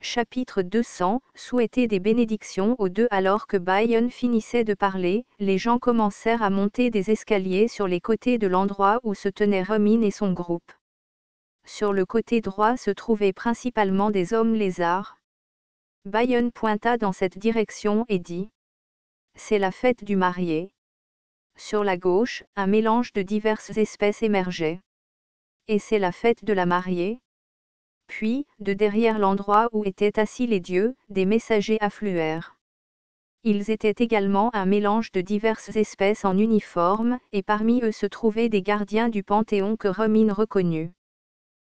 Chapitre 200, souhaiter des bénédictions aux deux. Alors que Byron finissait de parler, les gens commencèrent à monter des escaliers sur les côtés de l'endroit où se tenaient Romine et son groupe. Sur le côté droit se trouvaient principalement des hommes lézards. Byron pointa dans cette direction et dit : c'est la fête du marié. Sur la gauche, un mélange de diverses espèces émergeait. Et c'est la fête de la mariée. Puis, de derrière l'endroit où étaient assis les dieux, des messagers affluèrent. Ils étaient également un mélange de diverses espèces en uniforme, et parmi eux se trouvaient des gardiens du Panthéon que Romine reconnut.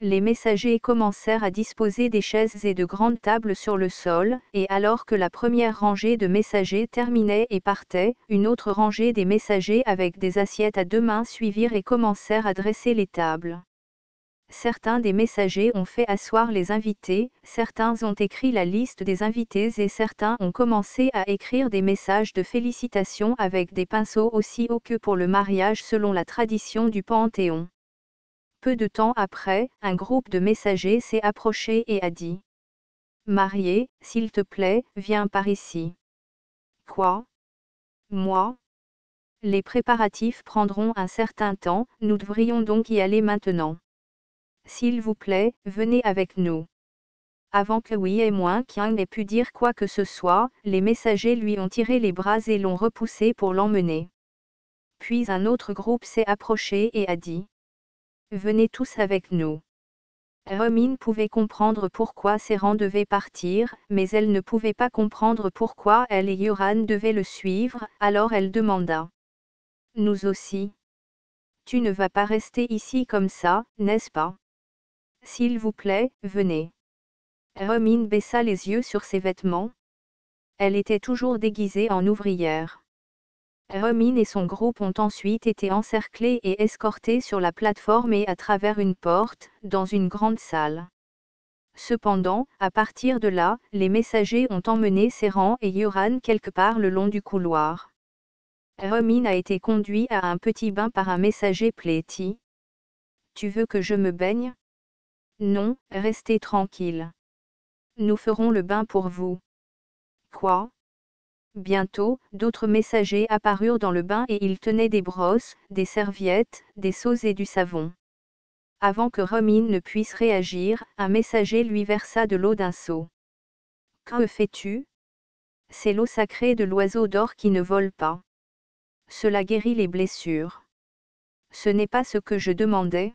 Les messagers commencèrent à disposer des chaises et de grandes tables sur le sol, et alors que la première rangée de messagers terminait et partait, une autre rangée des messagers avec des assiettes à deux mains suivirent et commencèrent à dresser les tables. Certains des messagers ont fait asseoir les invités, certains ont écrit la liste des invités et certains ont commencé à écrire des messages de félicitations avec des pinceaux aussi hauts que pour le mariage selon la tradition du Panthéon. Peu de temps après, un groupe de messagers s'est approché et a dit : marié, s'il te plaît, viens par ici. Quoi ? Moi ? Les préparatifs prendront un certain temps, nous devrions donc y aller maintenant. S'il vous plaît, venez avec nous. Avant que oui et moins qu'un n'ait pu dire quoi que ce soit, les messagers lui ont tiré les bras et l'ont repoussé pour l'emmener. Puis un autre groupe s'est approché et a dit : venez tous avec nous. Romine pouvait comprendre pourquoi ses rangs devaient partir, mais elle ne pouvait pas comprendre pourquoi elle et Yoran devaient le suivre, alors elle demanda : nous aussi. Tu ne vas pas rester ici comme ça, n'est-ce pas ? S'il vous plaît, venez. Romine baissa les yeux sur ses vêtements. Elle était toujours déguisée en ouvrière. Romine et son groupe ont ensuite été encerclés et escortés sur la plateforme et à travers une porte, dans une grande salle. Cependant, à partir de là, les messagers ont emmené Serran et Yoran quelque part le long du couloir. Romine a été conduit à un petit bain par un messager Pléti. Tu veux que je me baigne ? Non, restez tranquille. Nous ferons le bain pour vous. Quoi ? Bientôt, d'autres messagers apparurent dans le bain et ils tenaient des brosses, des serviettes, des seaux et du savon. Avant que Romine ne puisse réagir, un messager lui versa de l'eau d'un seau. Que fais-tu ? C'est l'eau sacrée de l'oiseau d'or qui ne vole pas. Cela guérit les blessures. Ce n'est pas ce que je demandais.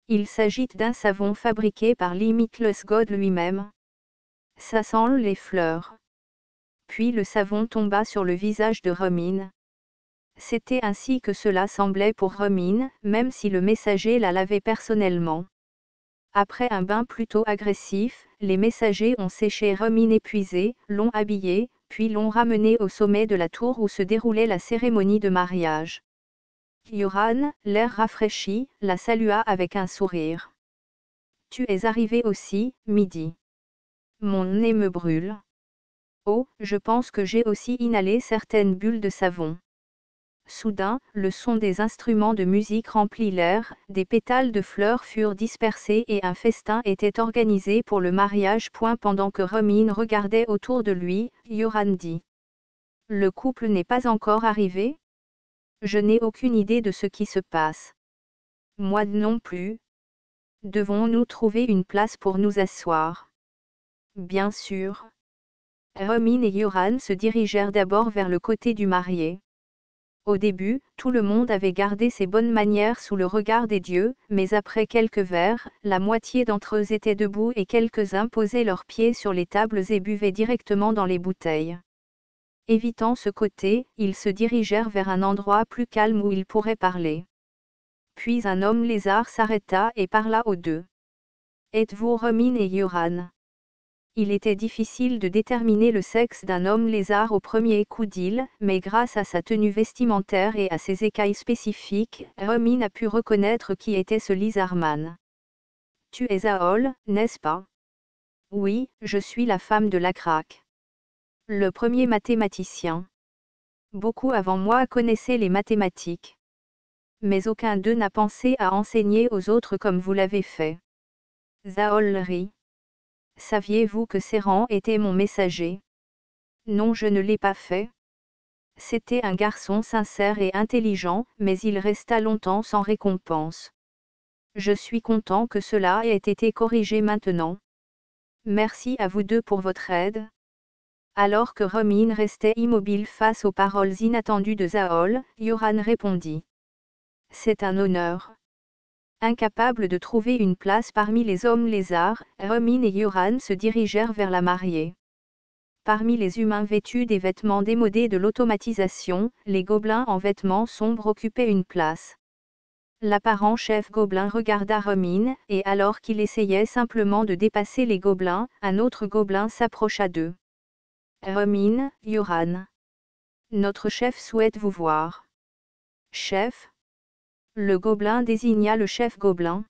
Il s'agit d'un savon fabriqué par Limitless God lui-même. Ça sent les fleurs. Puis le savon tomba sur le visage de Romine. C'était ainsi que cela semblait pour Romine, même si le messager la lavait personnellement. Après un bain plutôt agressif, les messagers ont séché Romine épuisée, l'ont habillée, puis l'ont ramenée au sommet de la tour où se déroulait la cérémonie de mariage. Yoran, l'air rafraîchi, la salua avec un sourire. Tu es arrivé aussi, midi. Mon nez me brûle. Oh, je pense que j'ai aussi inhalé certaines bulles de savon. Soudain, le son des instruments de musique remplit l'air, des pétales de fleurs furent dispersés et un festin était organisé pour le mariage. Pendant que Romine regardait autour de lui, Yoran dit : le couple n'est pas encore arrivé ? Je n'ai aucune idée de ce qui se passe. Moi non plus. Devons-nous trouver une place pour nous asseoir ? Bien sûr. Romine et Yoran se dirigèrent d'abord vers le côté du marié. Au début, tout le monde avait gardé ses bonnes manières sous le regard des dieux, mais après quelques verres, la moitié d'entre eux étaient debout et quelques-uns posaient leurs pieds sur les tables et buvaient directement dans les bouteilles. Évitant ce côté, ils se dirigèrent vers un endroit plus calme où ils pourraient parler. Puis un homme lézard s'arrêta et parla aux deux. Êtes-vous Romine et Yoran ? Il était difficile de déterminer le sexe d'un homme lézard au premier coup d'œil, mais grâce à sa tenue vestimentaire et à ses écailles spécifiques, Romine a pu reconnaître qui était ce lizardman. Tu es Aol, n'est-ce pas ? Oui, je suis la femme de Lakrak. Le premier mathématicien. Beaucoup avant moi connaissaient les mathématiques. Mais aucun d'eux n'a pensé à enseigner aux autres comme vous l'avez fait. Zaol rit. Saviez-vous que Séran était mon messager? Non, je ne l'ai pas fait. C'était un garçon sincère et intelligent, mais il resta longtemps sans récompense. Je suis content que cela ait été corrigé maintenant. Merci à vous deux pour votre aide. Alors que Romine restait immobile face aux paroles inattendues de Zaol, Yoran répondit. C'est un honneur. Incapable de trouver une place parmi les hommes lézards, Romine et Yoran se dirigèrent vers la mariée. Parmi les humains vêtus des vêtements démodés de l'automatisation, les gobelins en vêtements sombres occupaient une place. L'apparent chef gobelin regarda Romine, et alors qu'il essayait simplement de dépasser les gobelins, un autre gobelin s'approcha d'eux. Romine, Yoran. Notre chef souhaite vous voir. Chef. Le gobelin désigna le chef gobelin.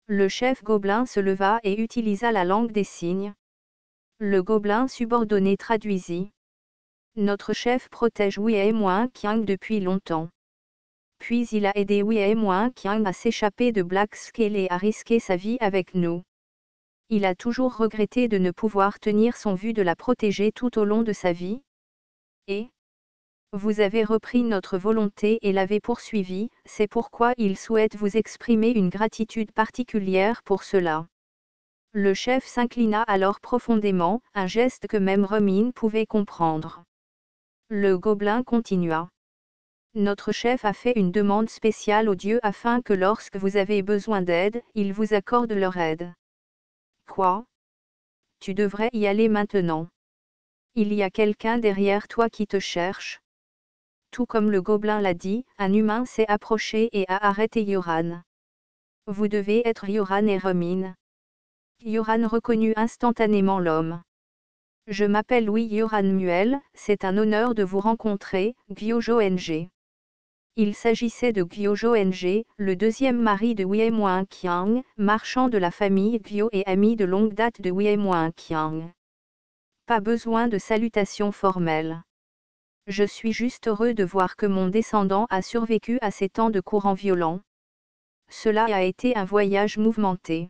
Le chef gobelin se leva et utilisa la langue des signes. Le gobelin subordonné traduisit. Notre chef protège Wei-Moins-Qiang depuis longtemps. Puis il a aidé Wei-Moins-Qiang à s'échapper de Black Scale et à risquer sa vie avec nous. Il a toujours regretté de ne pouvoir tenir son vue de la protéger tout au long de sa vie. Et vous avez repris notre volonté et l'avez poursuivi, c'est pourquoi il souhaite vous exprimer une gratitude particulière pour cela. Le chef s'inclina alors profondément, un geste que même Romine pouvait comprendre. Le gobelin continua. Notre chef a fait une demande spéciale aux dieux afin que lorsque vous avez besoin d'aide, ils vous accordent leur aide. Quoi? Tu devrais y aller maintenant. Il y a quelqu'un derrière toi qui te cherche. Tout comme le gobelin l'a dit, un humain s'est approché et a arrêté Yoran. Vous devez être Yoran et Romine. Yoran reconnut instantanément l'homme. Je m'appelle Louis Yoran Muel, c'est un honneur de vous rencontrer, Gyojo Ng. Il s'agissait de Gyojo Ng, le deuxième mari de Wei-Moins-Qiang, marchand de la famille Gyo et ami de longue date de Wei-Moins-Qiang. Pas besoin de salutations formelles. Je suis juste heureux de voir que mon descendant a survécu à ces temps de courants violents. Cela a été un voyage mouvementé.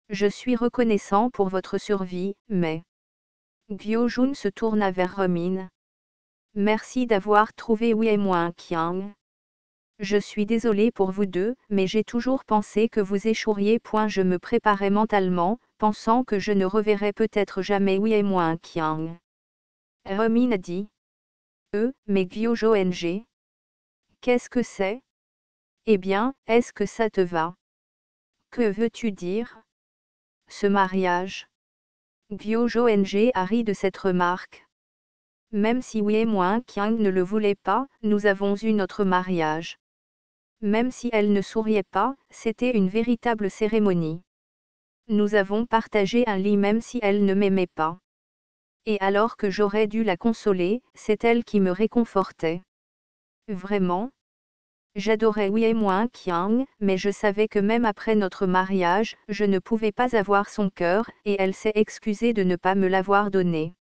Je suis reconnaissant pour votre survie, mais... Gyo-jun se tourna vers Romine. Merci d'avoir trouvé Wei-Moins-Qiang. Je suis désolé pour vous deux, mais j'ai toujours pensé que vous échoueriez. Je me préparais mentalement, pensant que je ne reverrais peut-être jamais Wei-Moins-Qiang. Romine a dit. Mais Gyojo Ng. Qu'est-ce que c'est? Eh bien, est-ce que ça te va? Que veux-tu dire? Ce mariage. Gyojo Ng a ri de cette remarque. Même si Wei-Moins-Qiang ne le voulait pas, nous avons eu notre mariage. Même si elle ne souriait pas, c'était une véritable cérémonie. Nous avons partagé un lit même si elle ne m'aimait pas. Et alors que j'aurais dû la consoler, c'est elle qui me réconfortait. Vraiment? J'adorais Wei-Moins-Qiang, mais je savais que même après notre mariage, je ne pouvais pas avoir son cœur, et elle s'est excusée de ne pas me l'avoir donné.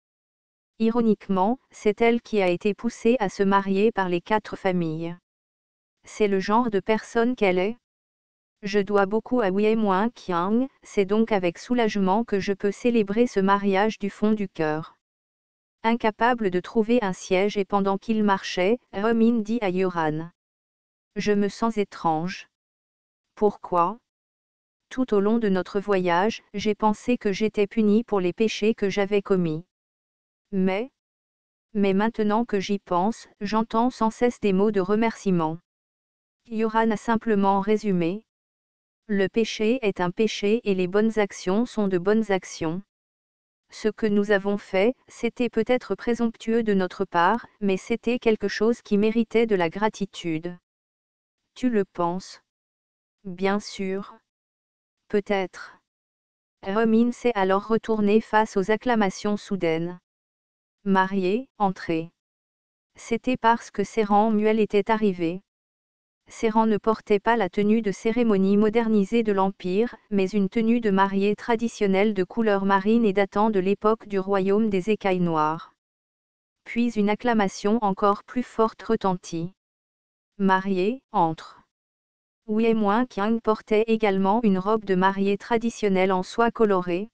Ironiquement, c'est elle qui a été poussée à se marier par les 4 familles. C'est le genre de personne qu'elle est. Je dois beaucoup à Wei-Moins-Qiang, c'est donc avec soulagement que je peux célébrer ce mariage du fond du cœur. Incapable de trouver un siège et pendant qu'il marchait, Romine dit à Yoran. Je me sens étrange. Pourquoi? Tout au long de notre voyage, j'ai pensé que j'étais puni pour les péchés que j'avais commis. Mais maintenant que j'y pense, j'entends sans cesse des mots de remerciement. Yoran a simplement résumé. Le péché est un péché et les bonnes actions sont de bonnes actions. Ce que nous avons fait, c'était peut-être présomptueux de notre part, mais c'était quelque chose qui méritait de la gratitude. Tu le penses? Bien sûr. Peut-être. Romine s'est alors retournée face aux acclamations soudaines. Marié, entrée. C'était parce que Séran Muel était arrivé. Séran ne portait pas la tenue de cérémonie modernisée de l'Empire, mais une tenue de mariée traditionnelle de couleur marine et datant de l'époque du royaume des écailles noires. Puis une acclamation encore plus forte retentit. Marié, entre. Wei-Moins-Qiang portait également une robe de mariée traditionnelle en soie colorée.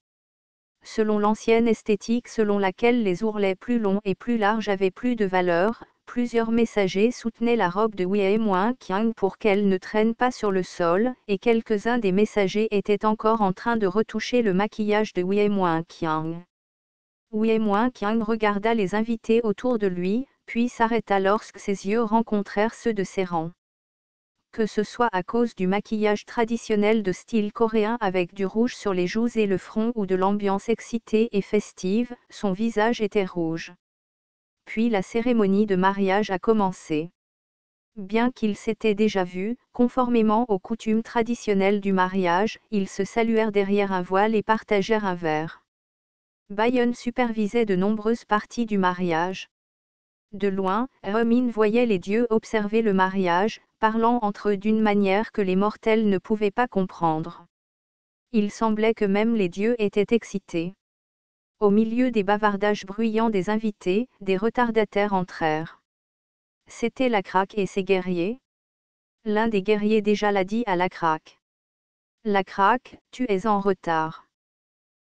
Selon l'ancienne esthétique selon laquelle les ourlets plus longs et plus larges avaient plus de valeur, plusieurs messagers soutenaient la robe de Wei-Qiang pour qu'elle ne traîne pas sur le sol, et quelques-uns des messagers étaient encore en train de retoucher le maquillage de Wei-Qiang. Wei-Qiang regarda les invités autour de lui, puis s'arrêta lorsque ses yeux rencontrèrent ceux de ses rangs. Que ce soit à cause du maquillage traditionnel de style coréen avec du rouge sur les joues et le front ou de l'ambiance excitée et festive, son visage était rouge. Puis la cérémonie de mariage a commencé. Bien qu'ils s'étaient déjà vus, conformément aux coutumes traditionnelles du mariage, ils se saluèrent derrière un voile et partagèrent un verre. Bayon supervisait de nombreuses parties du mariage. De loin, Remin voyait les dieux observer le mariage, parlant entre eux d'une manière que les mortels ne pouvaient pas comprendre. Il semblait que même les dieux étaient excités. Au milieu des bavardages bruyants des invités, des retardataires entrèrent. C'était la Craque et ses guerriers. L'un des guerriers déjà l'a dit à la Craque. La Craque, tu es en retard.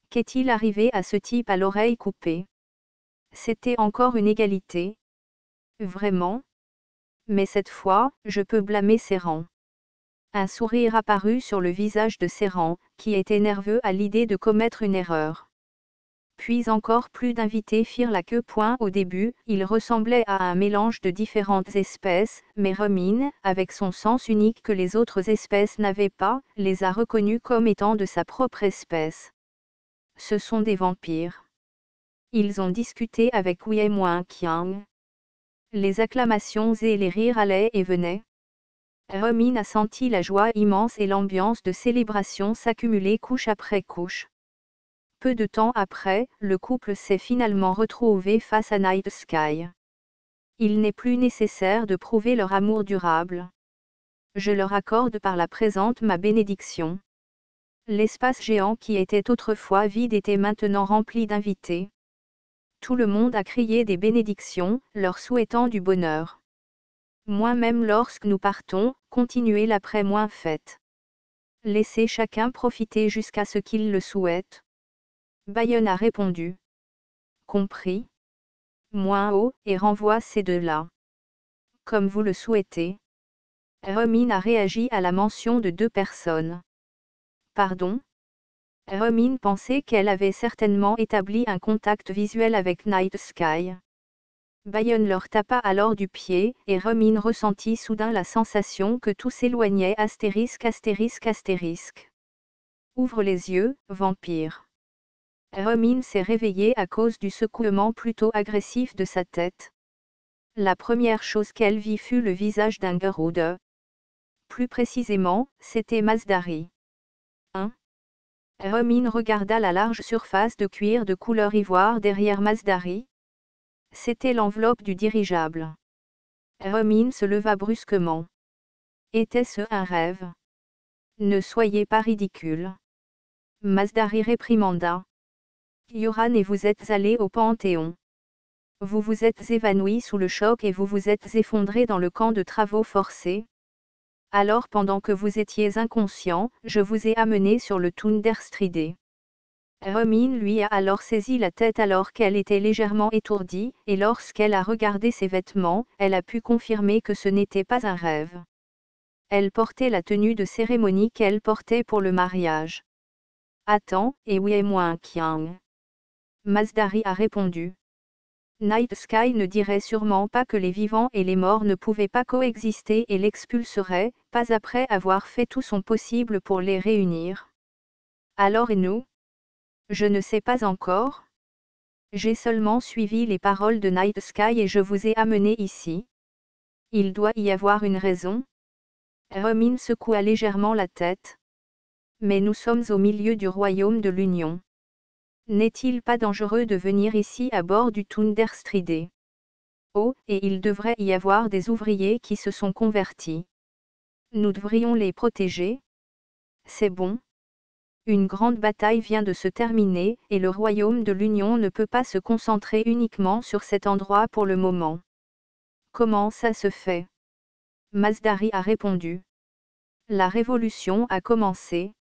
Qu'est-il arrivé à ce type à l'oreille coupée? C'était encore une égalité. Vraiment? Mais cette fois, je peux blâmer Serran. Un sourire apparut sur le visage de Serran, qui était nerveux à l'idée de commettre une erreur. Puis encore plus d'invités firent la queue. Au début, il ressemblait à un mélange de différentes espèces, mais Remin, avec son sens unique que les autres espèces n'avaient pas, les a reconnus comme étant de sa propre espèce. Ce sont des vampires. Ils ont discuté avec Wei-Qiang. Les acclamations et les rires allaient et venaient. Remin a senti la joie immense et l'ambiance de célébration s'accumuler couche après couche. Peu de temps après, le couple s'est finalement retrouvé face à Night Sky. Il n'est plus nécessaire de prouver leur amour durable. Je leur accorde par la présente ma bénédiction. L'espace géant qui était autrefois vide était maintenant rempli d'invités. Tout le monde a crié des bénédictions, leur souhaitant du bonheur. Moi-même lorsque nous partons, continuez l'après-moins fête. Laissez chacun profiter jusqu'à ce qu'il le souhaite. Bayon a répondu. Compris. Moins haut, et renvoie ces deux-là. Comme vous le souhaitez. Remin a réagi à la mention de deux personnes. Pardon? Remin pensait qu'elle avait certainement établi un contact visuel avec Night Sky. Bayon leur tapa alors du pied, et Remin ressentit soudain la sensation que tout s'éloignait. Astérisque. Ouvre les yeux, vampire. Remin s'est réveillée à cause du secouement plutôt agressif de sa tête. La première chose qu'elle vit fut le visage d'un Gerudo. Plus précisément, c'était Masdari. Remin regarda la large surface de cuir de couleur ivoire derrière Masdari. C'était l'enveloppe du dirigeable. Remin se leva brusquement. Était-ce un rêve? Ne soyez pas ridicule. Masdari réprimanda. Yoran et vous êtes allés au Panthéon. Vous vous êtes évanoui sous le choc et vous vous êtes effondré dans le camp de travaux forcés. Alors pendant que vous étiez inconscient, je vous ai amené sur le Thunderstride. Remin lui a alors saisi la tête alors qu'elle était légèrement étourdie, et lorsqu'elle a regardé ses vêtements, elle a pu confirmer que ce n'était pas un rêve. Elle portait la tenue de cérémonie qu'elle portait pour le mariage. Attends, et Wei-Qiang. Masdari a répondu. Night Sky ne dirait sûrement pas que les vivants et les morts ne pouvaient pas coexister et l'expulserait, pas après avoir fait tout son possible pour les réunir. Alors et nous? Je ne sais pas encore. J'ai seulement suivi les paroles de Night Sky et je vous ai amené ici. Il doit y avoir une raison. Remin secoua légèrement la tête. Mais nous sommes au milieu du royaume de l'Union. N'est-il pas dangereux de venir ici à bord du Thunderstride? Oh, et il devrait y avoir des ouvriers qui se sont convertis. Nous devrions les protéger. C'est bon. Une grande bataille vient de se terminer, et le royaume de l'Union ne peut pas se concentrer uniquement sur cet endroit pour le moment. Comment ça se fait? Masdari a répondu. La révolution a commencé.